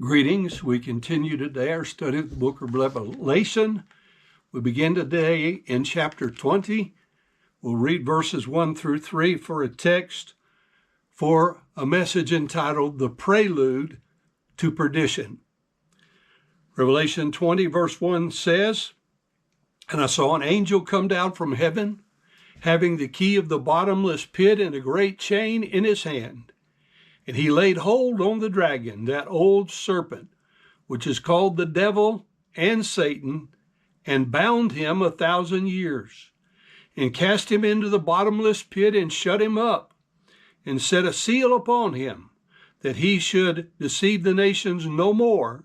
Greetings. We continue today our study of the book of Revelation. We begin today in chapter 20. We'll read verses 1 through 3 for a text for a message entitled The Prelude to Perdition. Revelation 20 verse 1 says, "And I saw an angel come down from heaven, having the key of the bottomless pit and a great chain in his hand. And he laid hold on the dragon, that old serpent, which is called the devil and Satan, and bound him 1,000 years, and cast him into the bottomless pit, and shut him up, and set a seal upon him, that he should deceive the nations no more,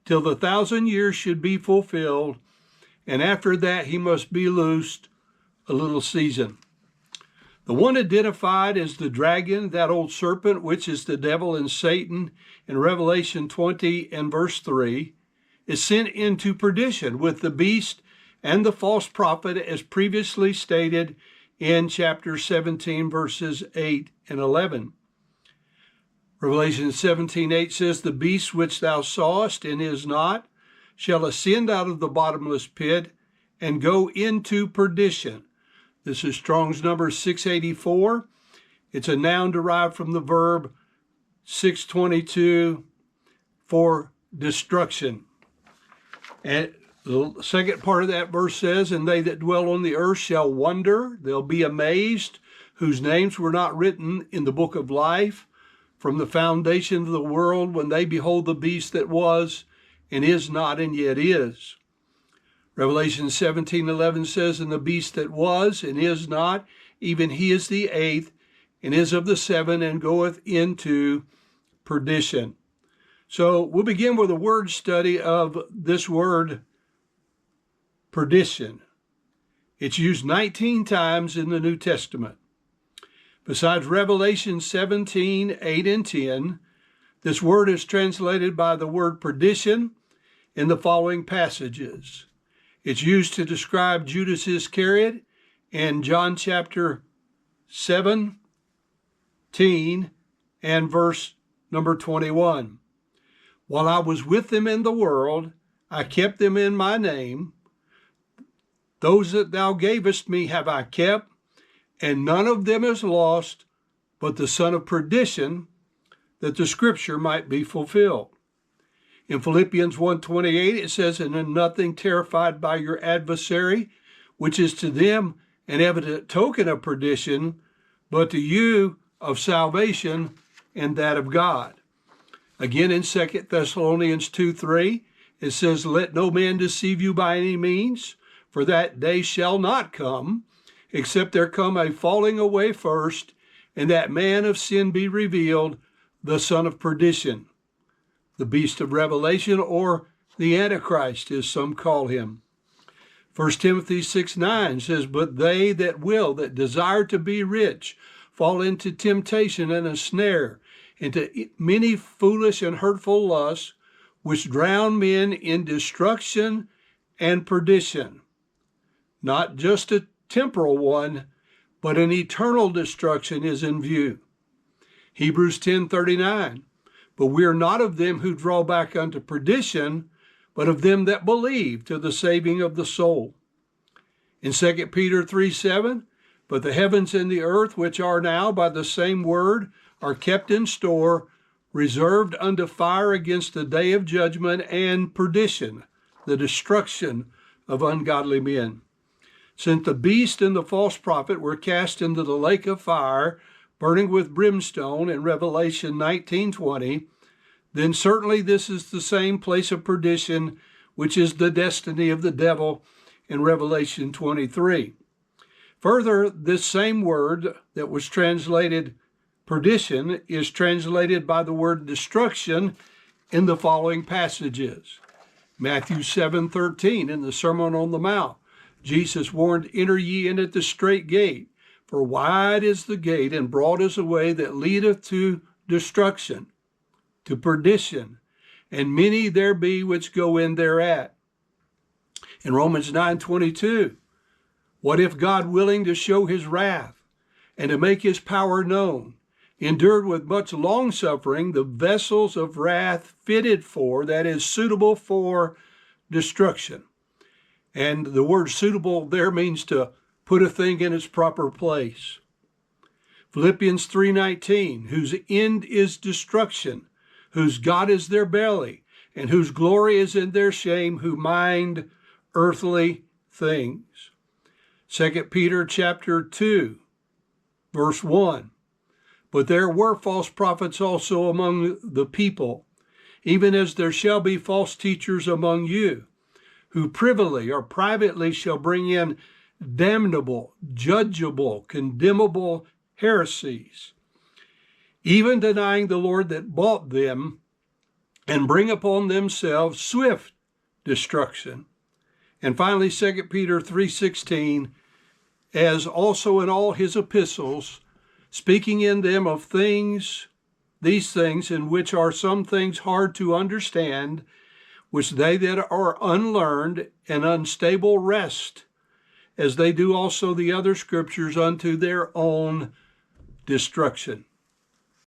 till the 1,000 years should be fulfilled, and after that he must be loosed a little season." The one identified as the dragon, that old serpent, which is the devil and Satan, in Revelation 20 and verse 3, is sent into perdition with the beast and the false prophet, as previously stated in chapter 17, verses 8 and 11. Revelation 17:8 says, "The beast which thou sawest and is not shall ascend out of the bottomless pit and go into perdition." This is Strong's number 684. It's a noun derived from the verb 622 for destruction. And the second part of that verse says, "And they that dwell on the earth shall wonder, they'll be amazed, whose names were not written in the book of life from the foundation of the world, when they behold the beast that was and is not and yet is." Revelation 17:11 says, "And the beast that was and is not, even he is the eighth, and is of the seven, and goeth into perdition." So we'll begin with a word study of this word, perdition. It's used 19 times in the New Testament. Besides Revelation 17:8 and 10, this word is translated by the word perdition in the following passages. It's used to describe Judas Iscariot in John chapter 17 and verse number 21. "While I was with them in the world, I kept them in my name. Those that thou gavest me have I kept, and none of them is lost, but the son of perdition, that the scripture might be fulfilled." In Philippians 1:28, it says, "And in nothing terrified by your adversary, which is to them an evident token of perdition, but to you of salvation and that of God." Again, in 2 Thessalonians 2:3, it says, "Let no man deceive you by any means, for that day shall not come, except there come a falling away first, and that man of sin be revealed, the son of perdition, the beast of Revelation," or the Antichrist, as some call him. 1 Timothy 6:9 says, "But they that will, that desire to be rich, fall into temptation and a snare, into many foolish and hurtful lusts, which drown men in destruction and perdition." Not just a temporal one, but an eternal destruction is in view. Hebrews 10:39, "But we are not of them who draw back unto perdition, but of them that believe to the saving of the soul." In 2 Peter 3:7, "But the heavens and the earth, which are now by the same word, are kept in store, reserved unto fire against the day of judgment and perdition, the destruction of ungodly men." Since the beast and the false prophet were cast into the lake of fire, burning with brimstone in Revelation 19:20, then certainly this is the same place of perdition, which is the destiny of the devil in Revelation 23. Further, this same word that was translated perdition is translated by the word destruction in the following passages. Matthew 7:13, in the Sermon on the Mount, Jesus warned, "Enter ye in at the strait gate, for wide is the gate, and broad is the way that leadeth to destruction, to perdition, and many there be which go in thereat." In Romans 9:22, "What if God, willing to show his wrath and to make his power known, endured with much longsuffering the vessels of wrath fitted for, that is, suitable for destruction. And the word suitable there means to put a thing in its proper place. Philippians 3:19, whose end is destruction, whose God is their belly, and whose glory is in their shame, who mind earthly things. 2 Peter chapter 2, verse 1. But there were false prophets also among the people, even as there shall be false teachers among you, who privily or privately shall bring in damnable, judgeable, condemnable heresies, even denying the Lord that bought them, and bring upon themselves swift destruction. And finally, 2 Peter 3:16, as also in all his epistles, speaking in them of these things in which are some things hard to understand, which they that are unlearned and unstable wrest, as they do also the other scriptures unto their own destruction.